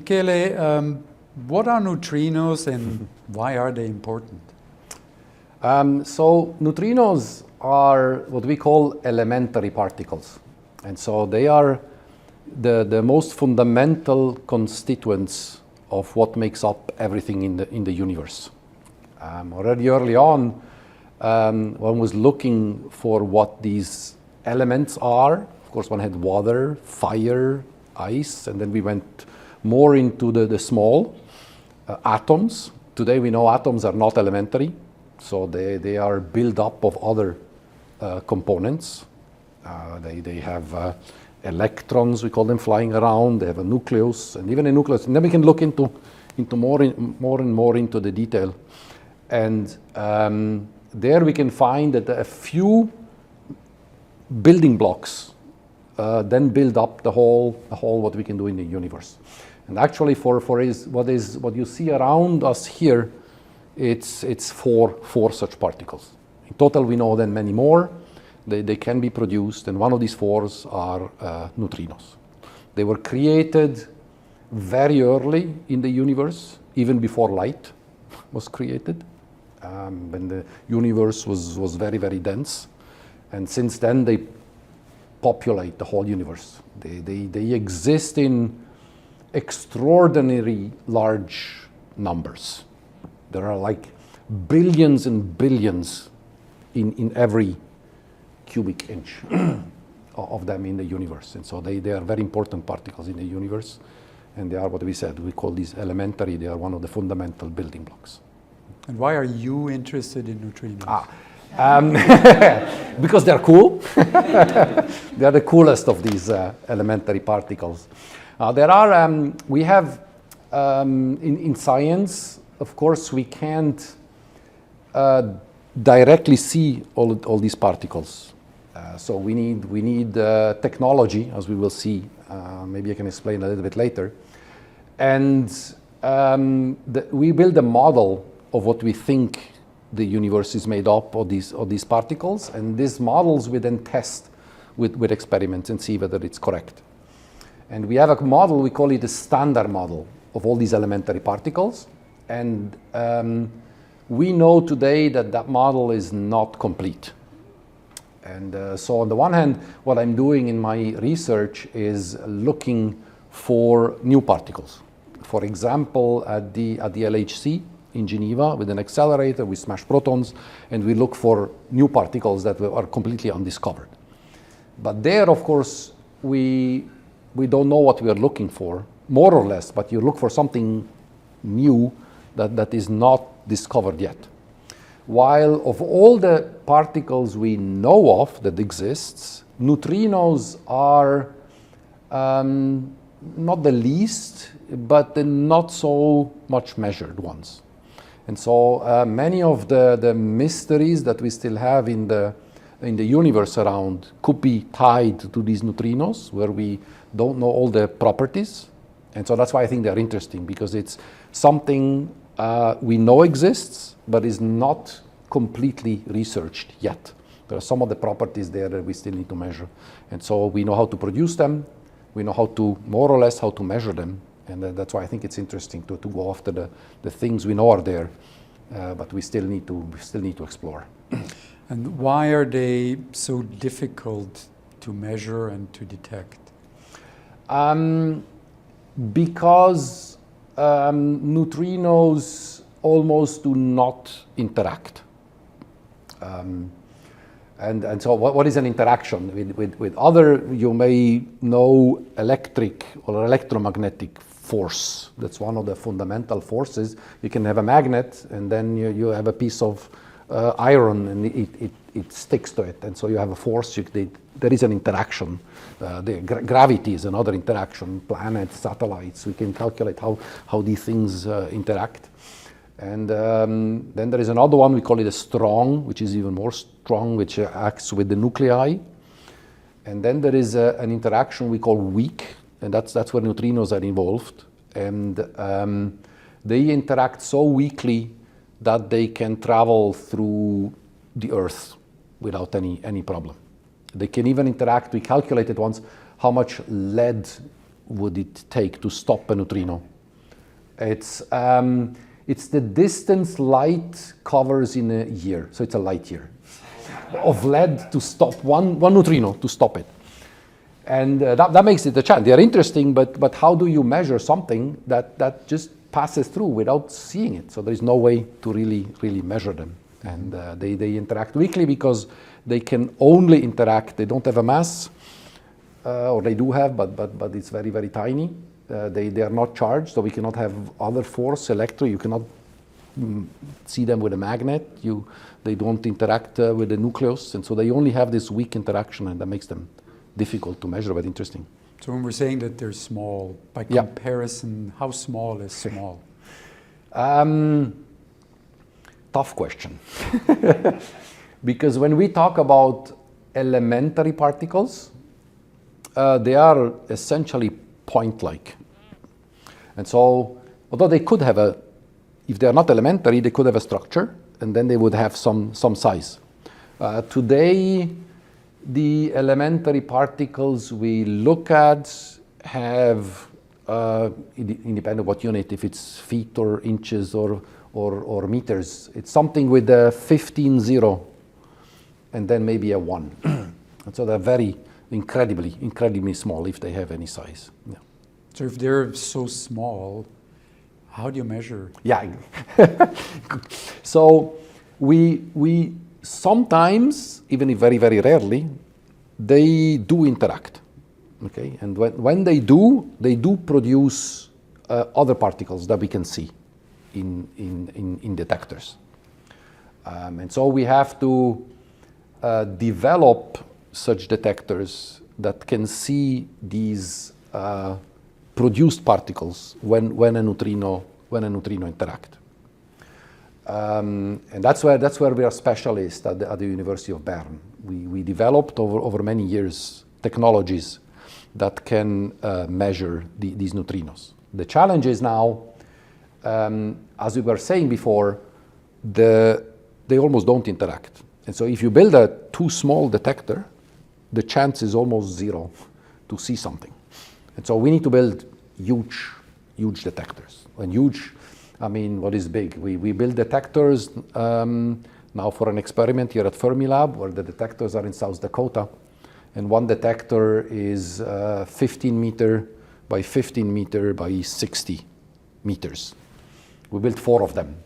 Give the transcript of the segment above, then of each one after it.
Michele, what are neutrinos and why are they important? So neutrinos are what we call elementary particles. And so they are the most fundamental constituents of what makes up everything in the universe. Already early on, one was looking for what these elements are. Of course, one had water, fire, ice, and then we went more into the small atoms. Today we know atoms are not elementary, so they are built up of other components. They have electrons, we call them, flying around. They have a nucleus, and even a nucleus. And then we can look into more and more into the detail. And there we can find that a few building blocks then build up the whole what we can do in the universe. And actually, what you see around us here, it's four such particles. In total, we know then many more. They can be produced, and one of these fours are neutrinos. They were created very early in the universe, even before light was created, when the universe was very, very dense. And since then, they populate the whole universe. They exist in extraordinarily large numbers. There are like billions and billions in every cubic inch of them in the universe. And so they are very important particles in the universe. And they are what we said, we call these elementary. They are one of the fundamental building blocks. And why are you interested in neutrinos? Because they're cool. They are the coolest of these elementary particles. We have, in science, of course, we can't directly see all these particles. So we need technology, as we will see. Maybe I can explain a little bit later. And we build a model of what we think the universe is made up of these particles, and these models we then test with experiments and see whether it's correct. And we have a model, we call it a standard model of all these elementary particles. And we know today that model is not complete. And so on the one hand, what I'm doing in my research is looking for new particles. For example, at the LHC in Geneva with an accelerator, we smash protons, and we look for new particles that are completely undiscovered. But there, of course, we don't know what we are looking for, more or less, but you look for something new that is not discovered yet. While of all the particles we know of that exists, neutrinos are not the least, but the not so much measured ones. And so many of the mysteries that we still have in the universe around could be tied to these neutrinos, where we don't know all the properties. And so that's why I think they're interesting, because it's something we know exists, but is not completely researched yet. There are some of the properties there that we still need to measure. And so we know how to produce them. We know how to, more or less, how to measure them. And that's why I think it's interesting to go after the things we know are there, but we still need to explore. And why are they so difficult to measure and to detect? Because neutrinos almost do not interact. And so what is an interaction? With other, you may know electric or electromagnetic force. That's one of the fundamental forces. You can have a magnet, and then you have a piece of iron, and it sticks to it. And so you have a force. There is an interaction. Gravity is another interaction. Planets, satellites, we can calculate how these things interact. And then there is another one, we call it a strong, which is even more strong, which acts with the nuclei. And then there is an interaction we call weak, and that's where neutrinos are involved. And they interact so weakly that they can travel through the Earth without any problem. They can even interact. We calculated once how much lead would it take to stop a neutrino It's the distance light covers in a year, so it's a light year of lead to stop one neutrino, to stop it. And that makes it a challenge. They are interesting, but how do you measure something that just passes through without seeing it? So there is no way to really measure them. And they interact weakly because they can only interact. They don't have a mass, or they do have, but it's very, very tiny. They are not charged, so we cannot have other force, electron. You cannot see them with a magnet. They don't interact with the nucleus, and so they only have this weak interaction, and that makes them difficult to measure, but interesting. So when we're saying that they're small, by comparison, how small is small? Tough question. Because when we talk about elementary particles, they are essentially point-like. And so, although they could have if they are not elementary, they could have a structure, and then they would have some size. Today, the elementary particles we look at have, independent of what unit, if it's feet or inches or meters, it's something with a 15 zero and then maybe a 1. And so they're very incredibly small if they have any size. Yeah. So if they're so small, how do you measure? Yeah. So we sometimes, even if very, very rarely, they do interact. Okay, and when they do produce other particles that we can see in detectors. And so we have to develop such detectors that can see these produced particles when a neutrino interact. And that's where we are specialists at the University of Bern. We developed over many years technologies that can measure these neutrinos. The challenge is now, as we were saying before, they almost don't interact. And so if you build a too small detector, the chance is almost zero to see something. And so we need to build huge detectors. And huge, I mean, what is big? We build detectors now for an experiment here at Fermilab, where the detectors are in South Dakota. And one detector is 15 meter by 15 meter by 60 meters. We built 4 of them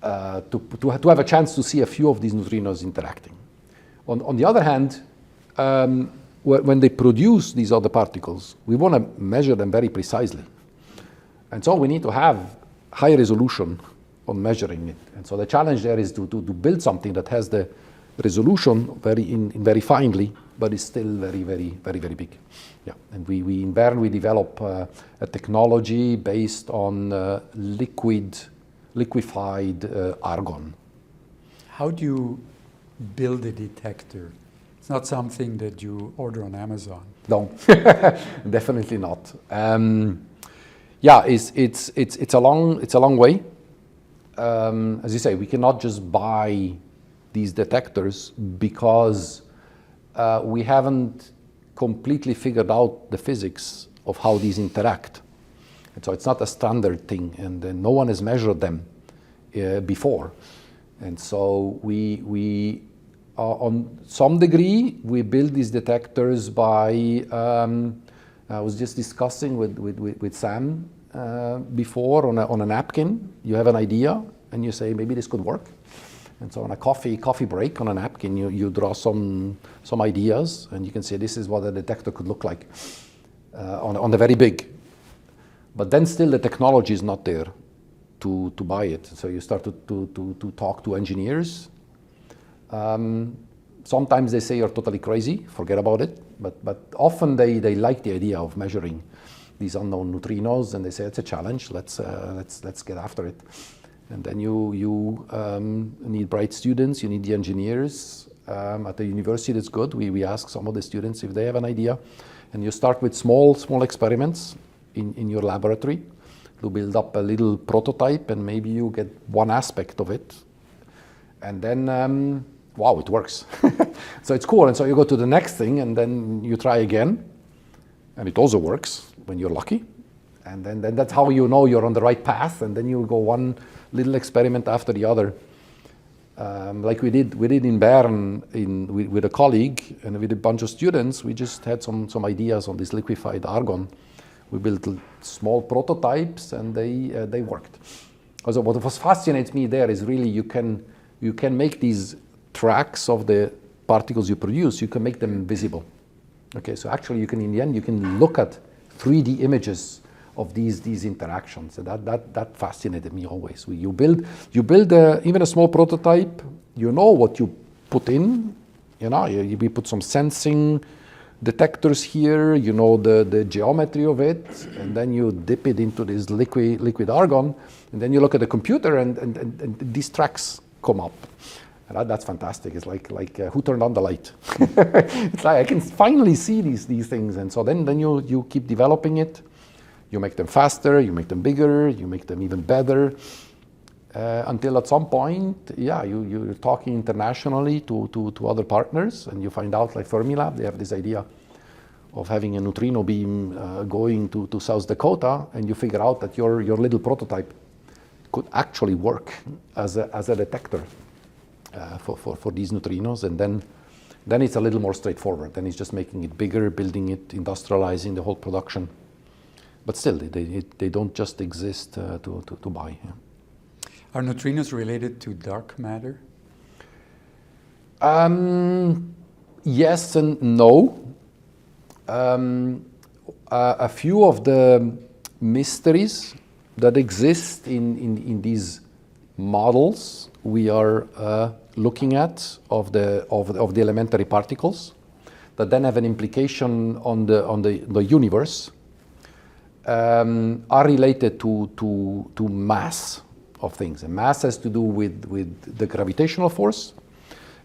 to have a chance to see a few of these neutrinos interacting. On the other hand, when they produce these other particles, we want to measure them very precisely. And so we need to have high resolution on measuring it. And so the challenge there is to build something that has the resolution very finely, but is still very big. Yeah. And we in Bern, we develop a technology based on liquefied argon. How do you build a detector? It's not something that you order on Amazon. No, definitely not. Yeah, it's a long way. As you say, we cannot just buy these detectors because we haven't completely figured out the physics of how these interact. And so it's not a standard thing, and no one has measured them before. And so we on some degree, we build these detectors by, I was just discussing with Sam before on a napkin. You have an idea and you say, maybe this could work. And so on a coffee break on a napkin, you draw some ideas, and you can say this is what a detector could look like on the very big. But then still the technology is not there to buy it. So you start to talk to engineers. Sometimes they say you're totally crazy, forget about it. But often they like the idea of measuring these unknown neutrinos, and they say it's a challenge. Let's get after it. And then you need bright students, you need the engineers. At the university, that's good. We ask some of the students if they have an idea. And you start with small experiments in your laboratory to build up a little prototype, and maybe you get one aspect of it. And then, wow, it works. So it's cool. And so you go to the next thing, and then you try again. And it also works when you're lucky. And then that's how you know you're on the right path, and then you go one little experiment after the other. Like we did in Bern with a colleague and with a bunch of students. We just had some ideas on this liquefied argon. We built small prototypes, and they worked. Also, what fascinates me there is really you can make these tracks of the particles you produce. You can make them visible. Okay, so actually in the end you can look at 3D images of these interactions. And that fascinated me always. You build even a small prototype. You know what you put in. We put some sensing detectors here. You know the geometry of it, and then you dip it into this liquid argon, and then you look at the computer, and these tracks come up. And that's fantastic. It's like who turned on the light? It's like I can finally see these things, and so then you keep developing it. You make them faster, you make them bigger, you make them even better, until at some point, you're talking internationally to other partners, and you find out, like Fermilab, they have this idea of having a neutrino beam going to South Dakota, and you figure out that your little prototype could actually work as a detector for these neutrinos, and then it's a little more straightforward. Then it's just making it bigger, building it, industrializing the whole production. But still, they don't just exist to buy. Yeah. Are neutrinos related to dark matter? Yes and no. A few of the mysteries that exist in these models we are looking at of the elementary particles that then have an implication on the universe. Are related to mass of things. And mass has to do with the gravitational force,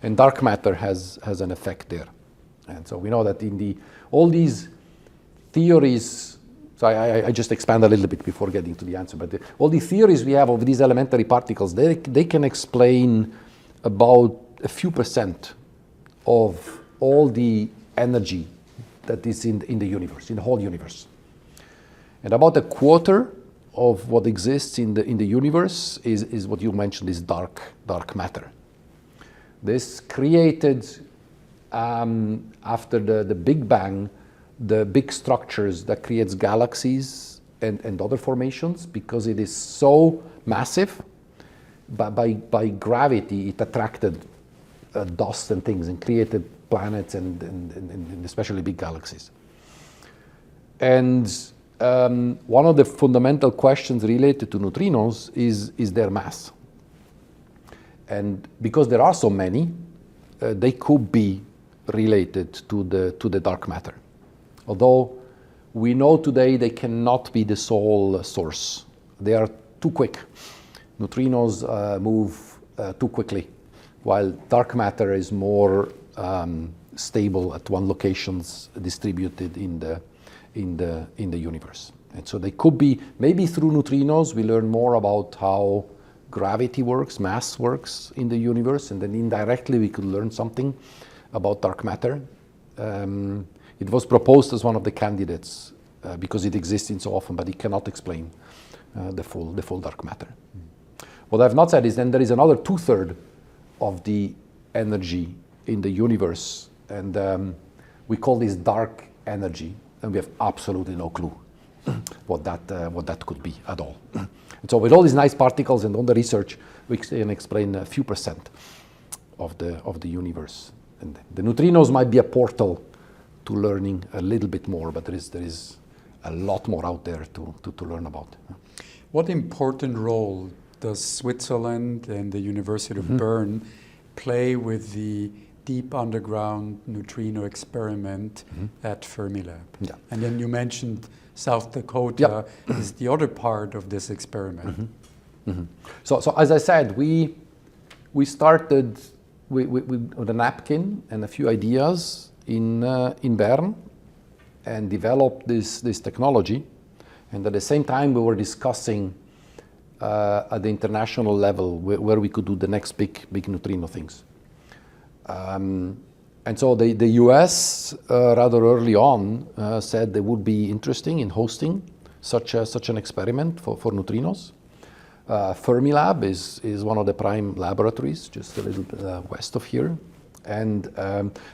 and dark matter has an effect there. And so we know that all these theories, so I just expand a little bit before getting to the answer, but all the theories we have of these elementary particles, they can explain about a few % of all the energy that is in the universe, in the whole universe. And about a quarter of what exists in the universe is what you mentioned, is dark matter. This created, after the Big Bang, the big structures that creates galaxies and other formations, because it is so massive. By gravity, it attracted dust and things and created planets and especially big galaxies. And one of the fundamental questions related to neutrinos is their mass. And because there are so many, they could be related to the dark matter. Although we know today they cannot be the sole source. They are too quick. Neutrinos move too quickly, while dark matter is more stable at one locations, distributed in the universe. And so they could be, maybe through neutrinos we learn more about how gravity works, mass works in the universe, and then indirectly we could learn something about dark matter. It was proposed as one of the candidates because it exists in so often, but it cannot explain the full dark matter. What I've not said is then there is another 2/3 of the energy in the universe, and we call this dark energy, and we have absolutely no clue what that could be at all. And so with all these nice particles and all the research, we can explain a few % of the universe. And the neutrinos might be a portal to learning a little bit more, but there is a lot more out there to learn about. What important role does Switzerland and the University of Bern play with the Deep Underground Neutrino Experiment at Fermilab? Yeah. And then you mentioned South Dakota is the other part of this experiment. So as I said, we started with a napkin and a few ideas in Bern and developed this technology. And at the same time, we were discussing at the international level where we could do the next big neutrino things. And so the US rather early on said they would be interesting in hosting such an experiment for neutrinos. Fermilab is one of the prime laboratories, just a little bit west of here. And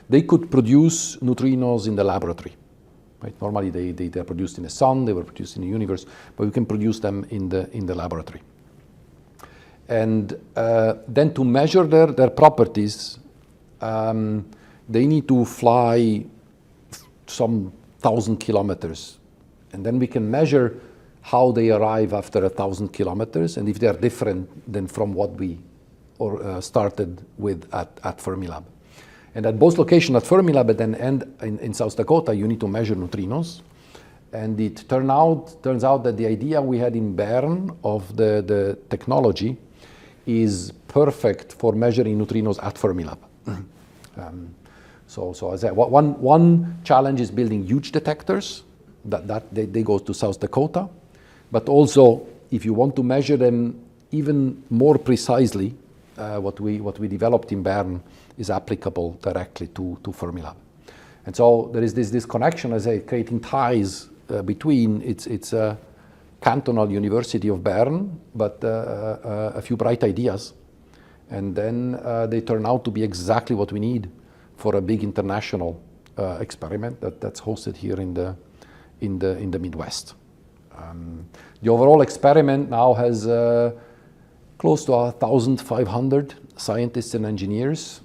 they could produce neutrinos in the laboratory. Right? Normally they are produced in the sun, they were produced in the universe, but we can produce them in the laboratory. And then to measure their properties, they need to fly some 1,000 kilometers. And then we can measure how they arrive after 1,000 kilometers and if they are different than from what we started with at Fermilab. And at both locations, at Fermilab and in South Dakota, you need to measure neutrinos. And it turns out that the idea we had in Bern of the technology is perfect for measuring neutrinos at Fermilab. So as I said, one challenge is building huge detectors. They go to South Dakota. But also, if you want to measure them even more precisely, what we developed in Bern is applicable directly to Fermilab. And so there is this connection, as I say, creating ties between it's a cantonal University of Bern, but a few bright ideas. And then they turn out to be exactly what we need for a big international experiment that's hosted here in the Midwest. The overall experiment now has close to 1,500 scientists and engineers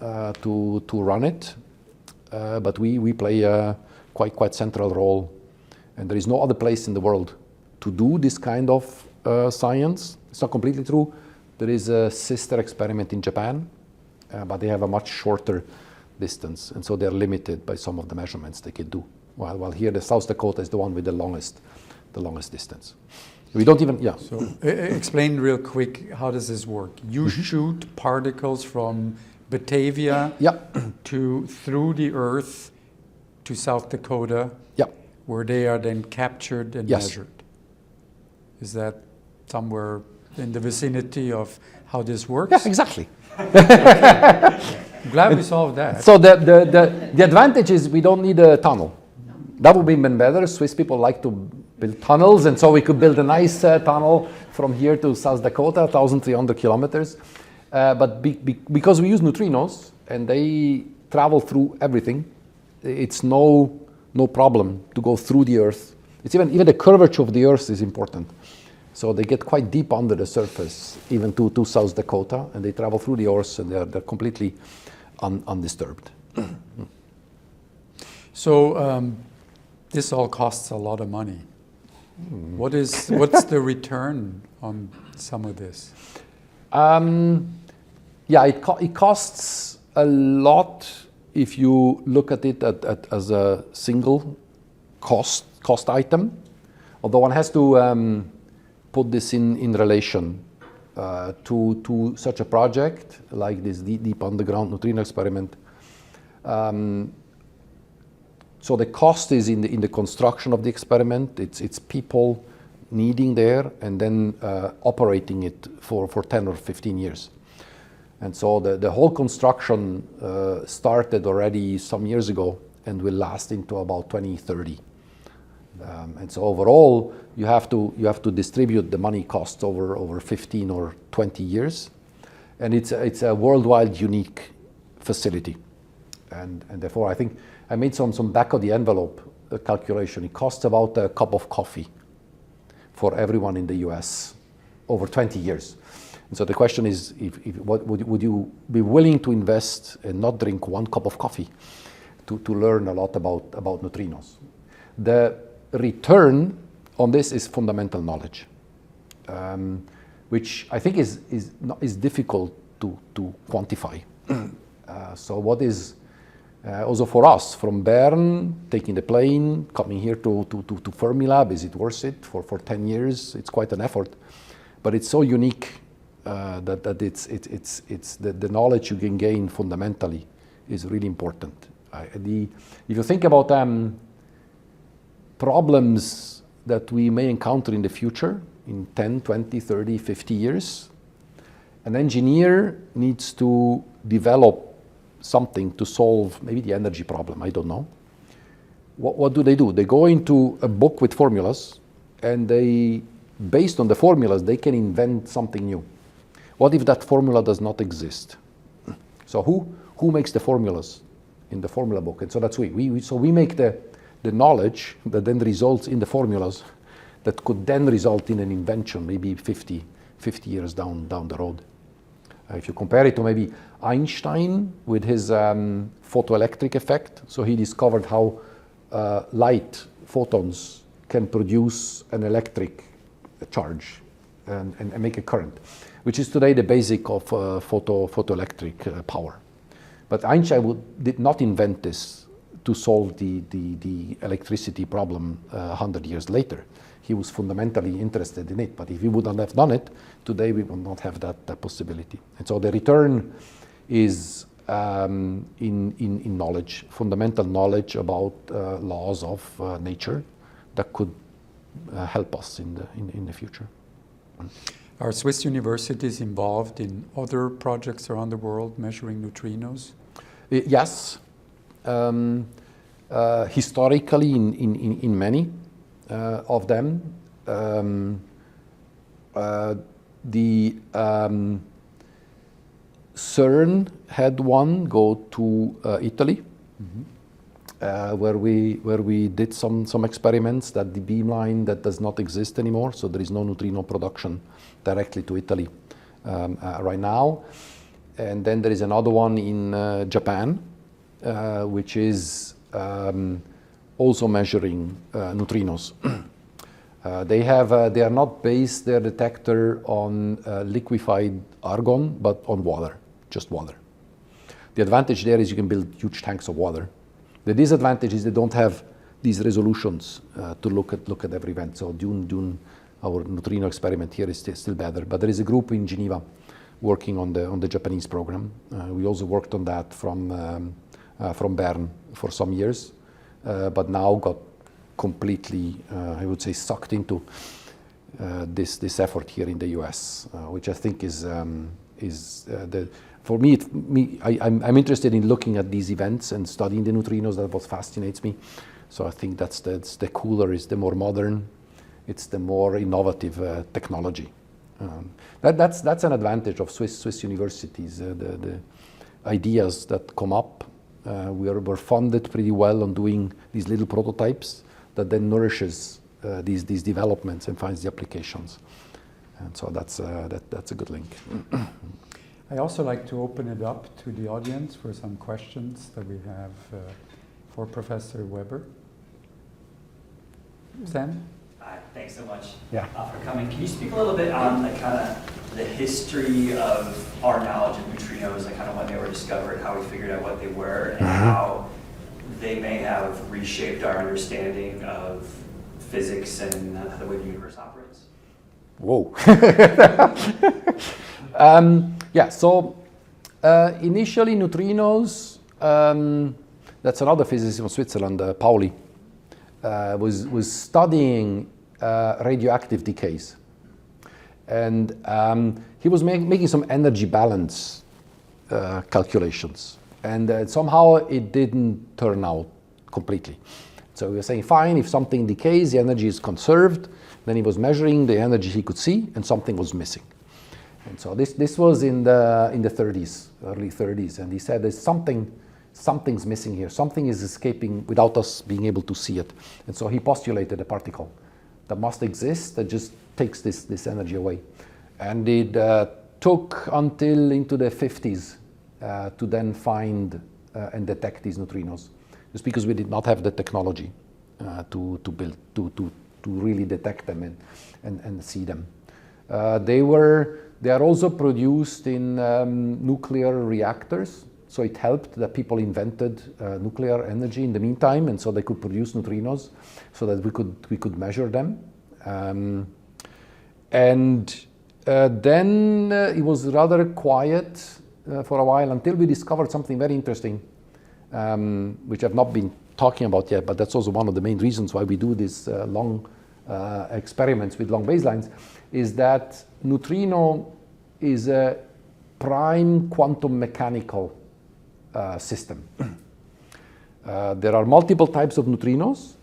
to run it, but we play a quite central role, and there is no other place in the world to do this kind of science. It's not completely true. There is a sister experiment in Japan, but they have a much shorter distance, and so they're limited by some of the measurements they can do. While here, the South Dakota is the one with the longest distance. We don't even, yeah. So explain real quick, how does this work? You shoot particles from Batavia through the Earth to South Dakota, where they are then captured and measured. Is that somewhere in the vicinity of how this works? Yeah, exactly. I'm glad we solved that. So the advantage is we don't need a tunnel. That would be even better. Swiss people like to build tunnels, and so we could build a nice tunnel from here to South Dakota, 1,300 kilometers. But because we use neutrinos and they travel through everything, it's no problem to go through the Earth. It's even the curvature of the Earth is important. So they get quite deep under the surface, even to South Dakota, and they travel through the Earth, and they're completely undisturbed. So this all costs a lot of money. What's the return on some of this? It costs a lot if you look at it as a single cost item. Although one has to put this in relation to such a project like this Deep Underground Neutrino Experiment. So the cost is in the construction of the experiment. It's people needing there and then operating it for 10 or 15 years. And so the whole construction started already some years ago and will last into about 2030. And so overall, you have to distribute the money costs over 15 or 20 years, and it's a worldwide unique facility. And therefore, I think I made some back of the envelope calculation. It costs about a cup of coffee for everyone in the U.S. over 20 years. And so the question is, what would you be willing to invest and not drink one cup of coffee to learn a lot about neutrinos? The return on this is fundamental knowledge, which I think is difficult to quantify. So what is also for us from Bern, taking the plane, coming here to Fermilab, is it worth it for 10 years? It's quite an effort, but it's so unique that it's the knowledge you can gain fundamentally is really important. If you think about problems that we may encounter in the future, in 10, 20, 30, 50 years, an engineer needs to develop something to solve maybe the energy problem, I don't know. What do? They go into a book with formulas and they, based on the formulas, they can invent something new. What if that formula does not exist? So who makes the formulas in the formula book? And so that's we make the knowledge that then results in the formulas that could then result in an invention, maybe 50 years down the road. If you compare it to maybe Einstein with his photoelectric effect, so he discovered how light photons can produce an electric charge and make a current, which is today the basic of photoelectric power. But Einstein did not invent this to solve the electricity problem 100 years later. He was fundamentally interested in it, but if he wouldn't have done it, today we would not have that possibility. And so the return is in knowledge, fundamental knowledge about laws of nature that could help us in the future. Are Swiss universities involved in other projects around the world measuring neutrinos? Yes, historically in many of them. The CERN had one go to Italy, where we did some experiments that the beamline that does not exist anymore, so there is no neutrino production directly to Italy right now. And then there is another one in Japan, which is also measuring neutrinos. They are not based their detector on liquefied argon, but on water, just water. The advantage there is you can build huge tanks of water. The disadvantage is they don't have these resolutions to look at every event. So DUNE, our neutrino experiment here is still better. But there is a group in Geneva working on the Japanese program. We also worked on that from Bern for some years, but now got completely, I would say, sucked into this effort here in the US, which I think is for me. I'm interested in looking at these events and studying the neutrinos. That's what fascinates me. So I think that's the cooler, is the more modern, it's the more innovative technology. That's an advantage of Swiss universities. The ideas that come up, we're funded pretty well on doing these little prototypes that then nourishes these developments and finds the applications. And so that's a good link. I also like to open it up to the audience for some questions that we have for Professor Weber. Sam? Thanks so much for coming. Can you speak a little bit on kind of the history of our knowledge of neutrinos, like kind of when they were discovered, how we figured out what they were, and how they may have reshaped our understanding of physics and the way the universe operates? Whoa. So initially neutrinos, that's another physicist from Switzerland, Pauli, was studying radioactive decays. And he was making some energy balance calculations. And somehow it didn't turn out completely. So we were saying, fine, if something decays, the energy is conserved. Then he was measuring the energy he could see, and something was missing. And so this was in the 30s, early 30s. And he said, there's something's missing here. Something is escaping without us being able to see it. And so he postulated a particle that must exist that just takes this energy away. And it took until into the 50s to then find and detect these neutrinos, just because we did not have the technology to build, to really detect them and see them. They are also produced in nuclear reactors. So it helped that people invented nuclear energy in the meantime, and so they could produce neutrinos, so that we could measure them. Then it was rather quiet for a while until we discovered something very interesting, which I've not been talking about yet, but that's also one of the main reasons why we do these long experiments with long baselines, is that neutrino is a prime quantum mechanical system. There are multiple types of neutrinos,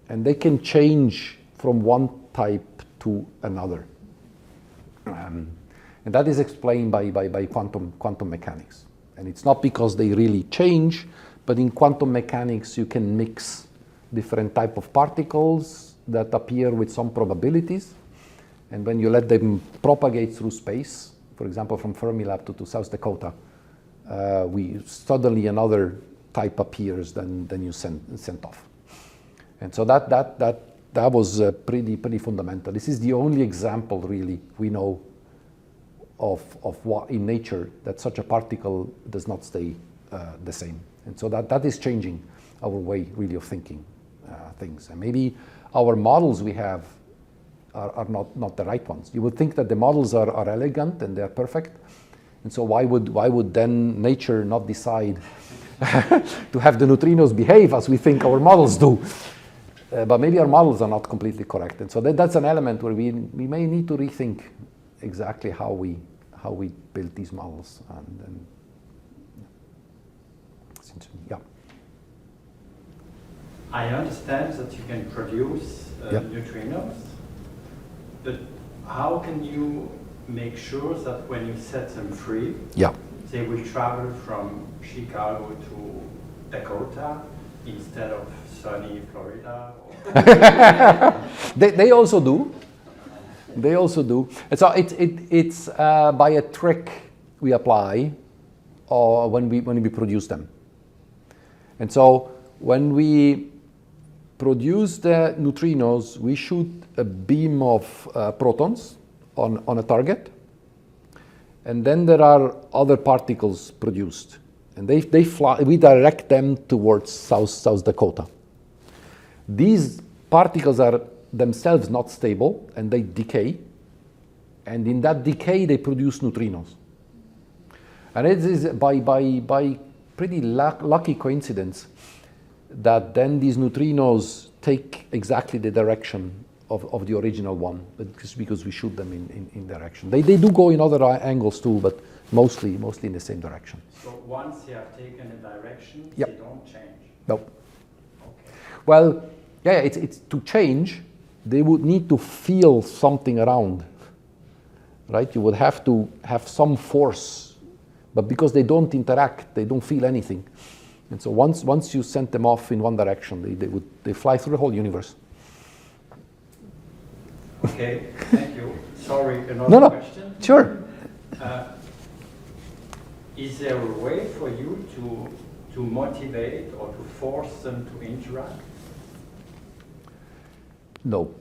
and they can change from one type to another. And that is explained by quantum mechanics. And it's not because they really change, but in quantum mechanics you can mix different type of particles that appear with some probabilities. And when you let them propagate through space, for example, from Fermilab to South Dakota, suddenly another type appears than you sent off. And so that was pretty fundamental. This is the only example really we know of what in nature that such a particle does not stay the same. And so that is changing our way really of thinking things. And maybe our models we have are not the right ones. You would think that the models are elegant and they're perfect. And so why would then nature not decide to have the neutrinos behave as we think our models do? But maybe our models are not completely correct. And so that's an element where we may need to rethink exactly how we build these models. And yeah. I understand that you can produce neutrinos, but how can you make sure that when you set them free, they will travel from Chicago to Dakota instead of sunny Florida? They also do. They also do. And so it's by a trick we apply when we produce them. And so when we produce the neutrinos, we shoot a beam of protons on a target, and then there are other particles produced, and they fly. We direct them towards South Dakota. These particles are themselves not stable, and they decay, and in that decay they produce neutrinos. And it is by pretty lucky coincidence that then these neutrinos take exactly the direction of the original one, but just because we shoot them in direction. They do go in other angles too, but mostly in the same direction. So once they have taken a direction, they don't change? No. Okay. Well, it's to change, they would need to feel something around, right? You would have to have some force, but because they don't interact, they don't feel anything. And so once you send them off in one direction, they fly through the whole universe. Okay, thank you. Sorry, another question? Sure. Is there a way for you to motivate or to force them to interact? No.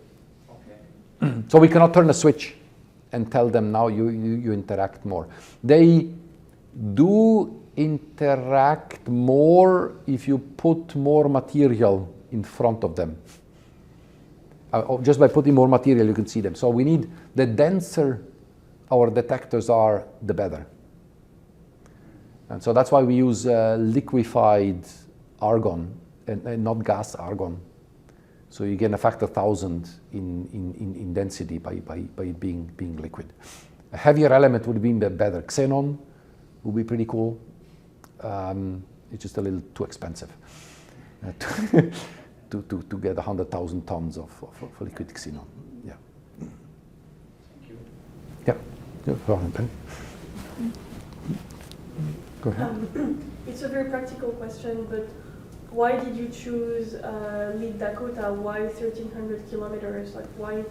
Okay. So we cannot turn a switch and tell them now you interact more. They do interact more if you put more material in front of them. Just by putting more material, you can see them. So we need, the denser our detectors are, the better. And so that's why we use liquefied argon and not gas argon. So you get a factor 1,000 in density by being liquid. A heavier element would be better. Xenon would be pretty cool. It's just a little too expensive to get 100,000 tons of liquid xenon. Yeah. Thank you. Yeah. Go ahead. It's a very practical question, but why did you choose mid-Dakota? Why 1,300 kilometers? Like, why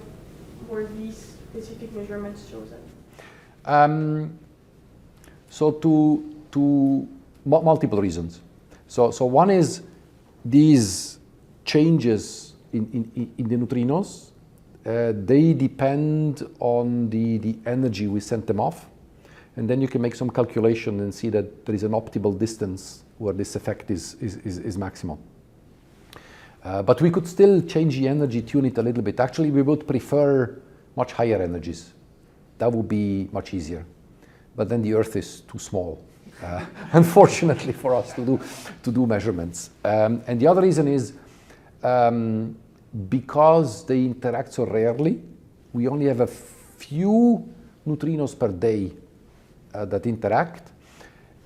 were these specific measurements chosen? So to multiple reasons. So one is these changes in the neutrinos. They depend on the energy we sent them off, and then you can make some calculation and see that there is an optimal distance where this effect is maximum. But we could still change the energy, tune it a little bit. Actually, we would prefer much higher energies. That would be much easier. But then the Earth is too small, unfortunately, for us to do measurements. And the other reason is because they interact so rarely, we only have a few neutrinos per day that interact,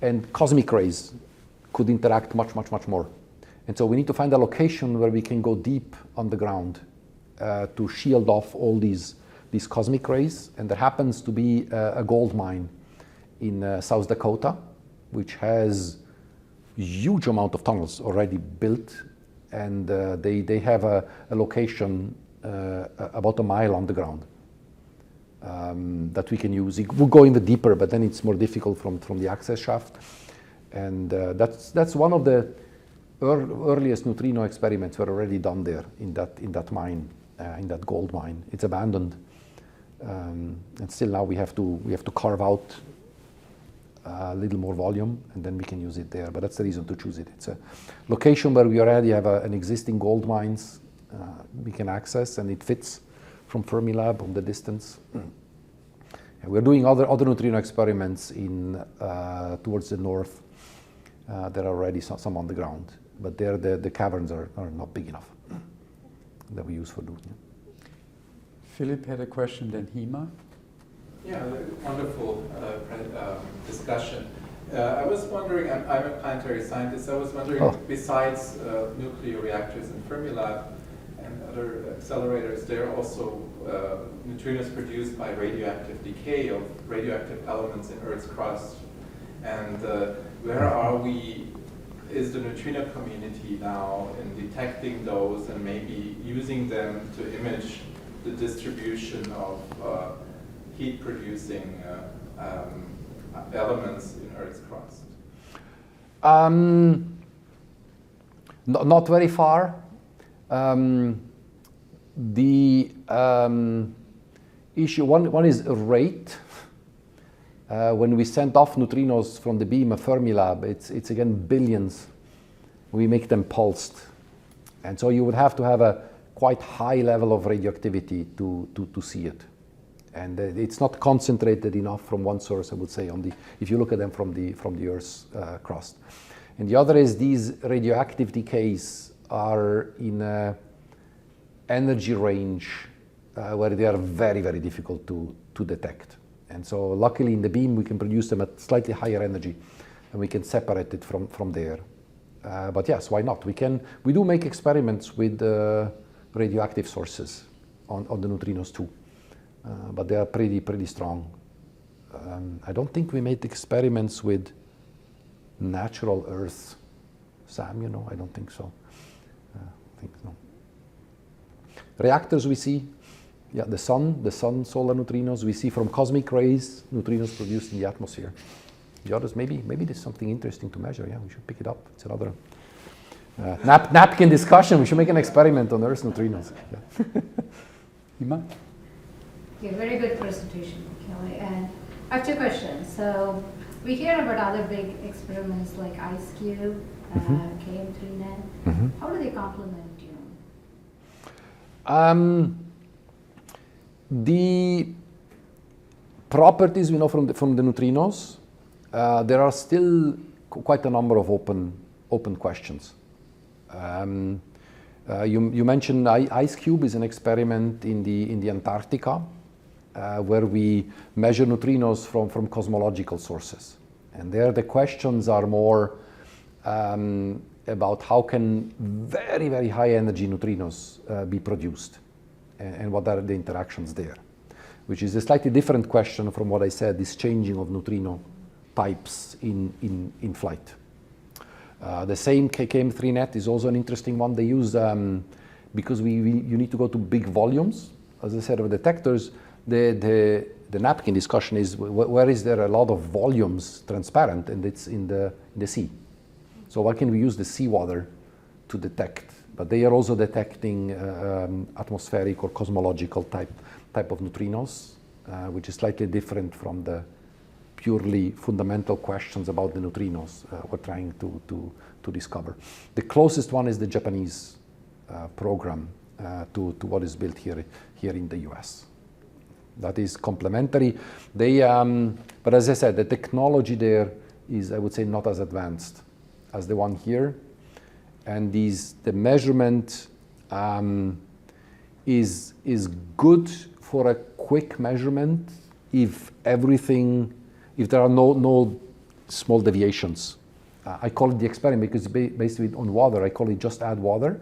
and cosmic rays could interact much more. And so we need to find a location where we can go deep on the ground to shield off all these cosmic rays. And there happens to be a gold mine in South Dakota, which has a huge amount of tunnels already built. And they have a location about a mile underground that we can use. It will go even deeper, but then it's more difficult from the access shaft. And that's one of the earliest neutrino experiments were already done there in that mine, in that gold mine. It's abandoned, and still now we have to carve out a little more volume, and then we can use it there. But that's the reason to choose it. It's a location where we already have an existing gold mines we can access, and it fits from Fermilab on the distance. And we're doing other neutrino experiments in towards the north. There are already some on the ground, but there the caverns are not big enough that we use for doing it. Philip had a question, then Hema. Yeah, wonderful discussion. I was wondering, I'm a planetary scientist, I was wondering, besides nuclear reactors in Fermilab and other accelerators, there are also neutrinos produced by radioactive decay of radioactive elements in Earth's crust. And where are we, is the neutrino community now in detecting those and maybe using them to image the distribution of heat-producing elements in Earth's crust? Not very far. The issue, one is rate. When we send off neutrinos from the beam of Fermilab, it's again billions. We make them pulsed. And so you would have to have a quite high level of radioactivity to see it. And it's not concentrated enough from one source, I would say, if you look at them from the Earth's crust. And the other is these radioactive decays are in an energy range where they are very, very difficult to detect. And so luckily in the beam we can produce them at slightly higher energy and we can separate it from there. But yes, why not? We do make experiments with radioactive sources on the neutrinos too. But they are pretty strong. I don't think we made experiments with natural Earth. Sam, I don't think so. I think no. Reactors we see, the sun solar neutrinos we see from cosmic rays, neutrinos produced in the atmosphere. The others, maybe there's something interesting to measure. Yeah, we should pick it up. It's another napkin discussion. We should make an experiment on Earth neutrinos. Yeah. Hema? Yeah, very good presentation, Michele. And I have two questions. So we hear about other big experiments like IceCube, KM3net. How do they complement DUNE? The properties we know from the neutrinos, there are still quite a number of open questions. You mentioned IceCube is an experiment in the Antarctica. Where we measure neutrinos from cosmological sources. And there the questions are more about how can very, very high energy neutrinos be produced and what are the interactions there, which is a slightly different question from what I said, this changing of neutrino types in flight. The same KM3net is also an interesting one. They use, because you need to go to big volumes, as I said, of detectors. The napkin discussion is where is there a lot of volumes transparent, and it's in the sea. So why can we use the seawater to detect? But they are also detecting atmospheric or cosmological type of neutrinos, which is slightly different from the purely fundamental questions about the neutrinos we're trying to discover. The closest one is the Japanese program to what is built here in the US. That is complementary. But as I said, the technology there is, I would say, not as advanced as the one here. And the measurement is good for a quick measurement if there are no small deviations. I call it the experiment because based on water, I call it just add water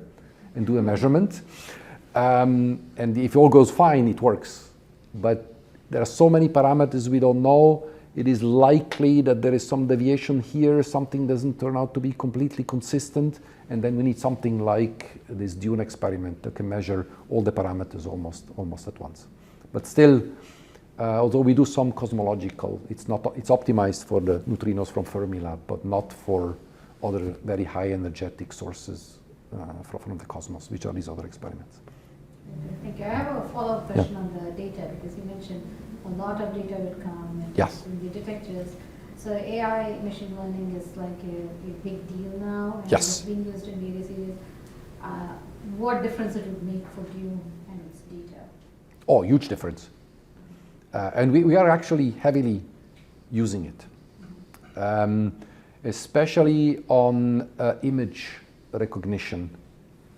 and do a measurement. And if all goes fine, it works. But there are so many parameters we don't know. It is likely that there is some deviation here, something doesn't turn out to be completely consistent, and then we need something like this DUNE experiment that can measure all the parameters almost at once. But still, although we do some cosmological, it's optimized for the neutrinos from Fermilab, but not for other very high energetic sources from the cosmos, which are these other experiments. Thank you. I have a follow-up question on the data, because you mentioned a lot of data would come and Yes. in the detectors. So AI machine learning is like a big deal now, and Yes. it's being used in various areas. What difference it would make for DUNE and its data? Oh, huge difference. And we are actually heavily using it, especially on image recognition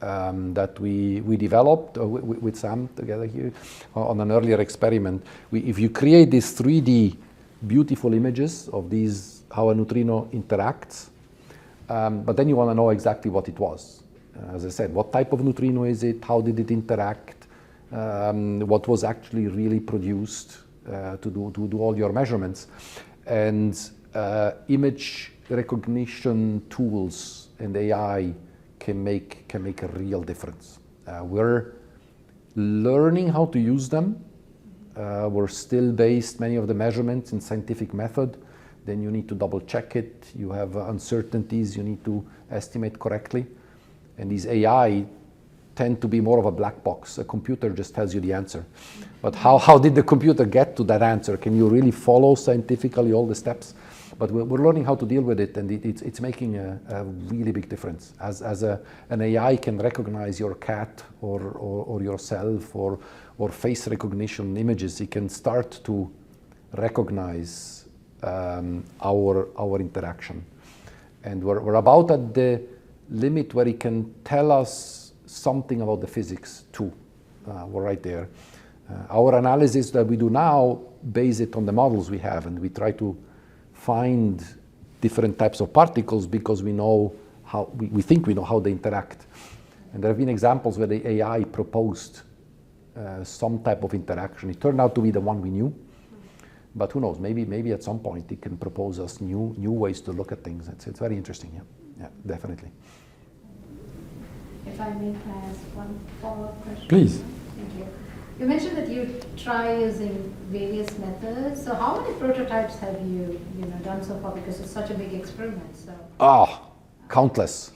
that we developed with Sam together here on an earlier experiment. If you create these 3D beautiful images of these, how a neutrino interacts, but then you want to know exactly what it was. As I said, what type of neutrino is it? How did it interact? What was actually really produced to do all your measurements. And image recognition tools and AI can make a real difference. We're learning how to use them. We're still based many of the measurements in scientific method. Then you need to double check it. You have uncertainties you need to estimate correctly. And these AI tend to be more of a black box. A computer just tells you the answer. But how did the computer get to that answer? Can you really follow scientifically all the steps? But we're learning how to deal with it, and it's making a really big difference. As an AI can recognize your cat or yourself or face recognition images, it can start to recognize our interaction. And we're about at the limit where it can tell us something about the physics too. We're right there. Our analysis that we do now base it on the models we have, and we try to find different types of particles because we know how, we think we know how they interact. And there have been examples where the AI proposed some type of interaction. It turned out to be the one we knew, but who knows, maybe at some point it can propose us new ways to look at things. It's very interesting, yeah, definitely. If I may ask one follow-up question. Please. Thank you. You mentioned that you try using various methods. So how many prototypes have you done so far? Because it's such a big experiment. So. Countless.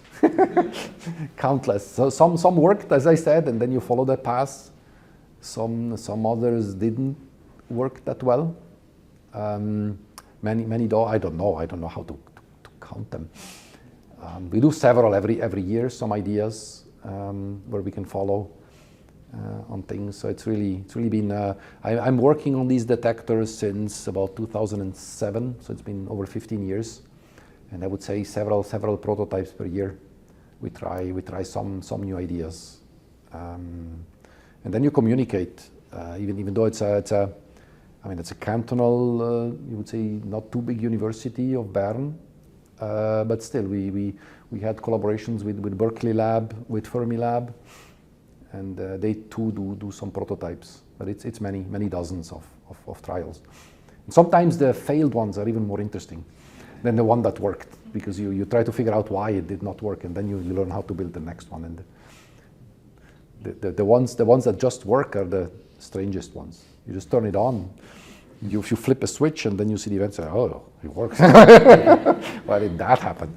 Countless. So some worked, as I said, and then you follow that path. Some others didn't work that well. Many though, I don't know how to count them. We do several every year, some ideas where we can follow on things. So it's really been, I'm working on these detectors since about 2007, so it's been over 15 years. And I would say several prototypes per year. We try some new ideas. And then you communicate, even though it's a cantonal, you would say not too big University of Bern, but still we had collaborations with Berkeley Lab, with Fermilab, and they too do some prototypes, but it's many dozens of trials. And sometimes the failed ones are even more interesting than the one that worked, because you try to figure out why it did not work, and then you learn how to build the next one. And the ones that just work are the strangest ones. You just turn it on, you flip a switch, and then you see the event, say, oh, it works. Why did that happen?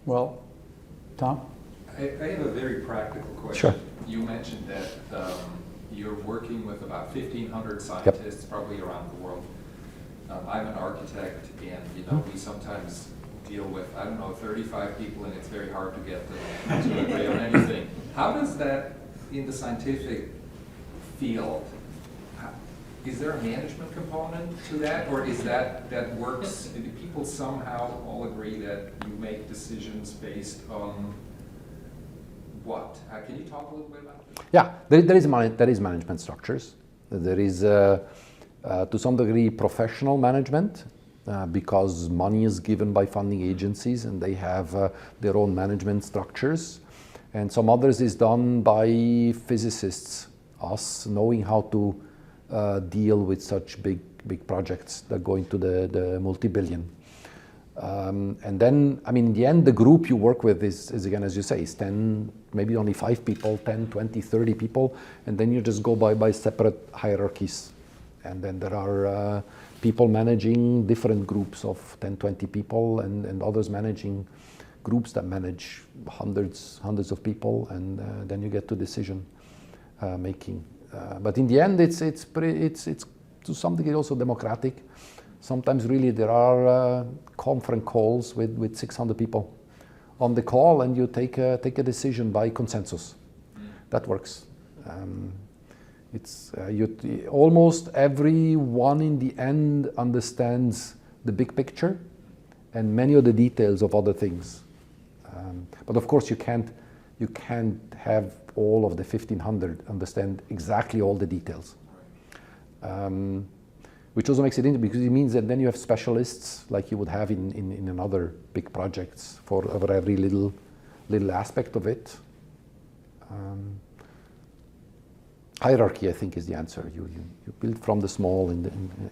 Well, Tom? I have a very practical question. Sure. You mentioned that you're working with about 1,500 scientists, probably around the world. I'm an architect, and we sometimes deal with, 35 people, and it's very hard to get them to agree on anything. How does that, in the scientific field, is there a management component to that, or is that works? Do people somehow all agree that you make decisions based on what? Can you talk a little bit about this? Yeah, there is management structures. There is, to some degree, professional management, because money is given by funding agencies, and they have their own management structures. And some others is done by physicists, us knowing how to deal with such big projects that go into the multi-billion. And then, I mean, in the end, the group you work with is again, as you say, is 10, maybe only 5 people, 10, 20, 30 people, and then you just go by separate hierarchies. And then there are people managing different groups of 10, 20 people, and others managing groups that manage hundreds of people, and then you get to decision making. But in the end, it's to some degree also democratic. Sometimes really there are conference calls with 600 people on the call, and you take a decision by consensus. That works. Almost everyone in the end understands the big picture and many of the details of other things. But of course you can't have all of the 1,500 understand exactly all the details. Which also makes it interesting, because it means that then you have specialists like you would have in another big projects for every little aspect of it. Hierarchy, I think, is the answer. You build from the small and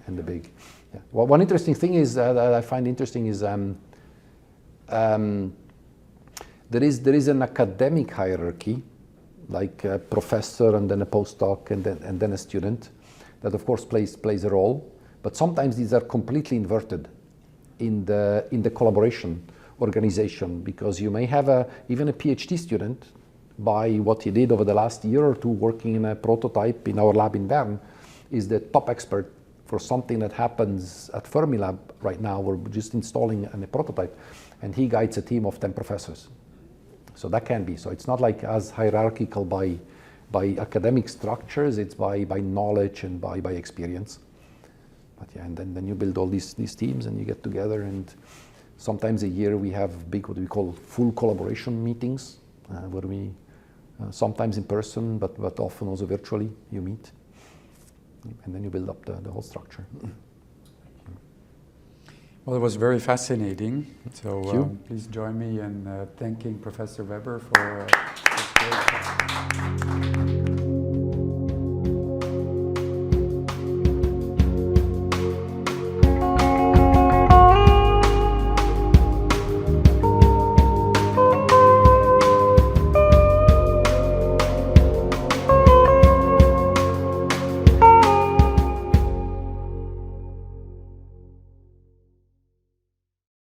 the big. Yeah. Well, one interesting thing is that I find interesting is there is an academic hierarchy, like a professor and then a postdoc and then a student, that of course plays a role. But sometimes these are completely inverted in the collaboration organization, because you may have even a PhD student, by what he did over the last year or two working in a prototype in our lab in Bern, is the top expert for something that happens at Fermilab right now. We're just installing a prototype, and he guides a team of 10 professors. So that can be. So it's not like as hierarchical by academic structures, it's by knowledge and by experience. But yeah, and then you build all these teams and you get together, and sometimes a year we have big, what we call full collaboration meetings, where we, sometimes in person, but often also virtually, you meet. And then you build up the whole structure. Well, it was very fascinating. So please join me in thanking Professor Weber for this great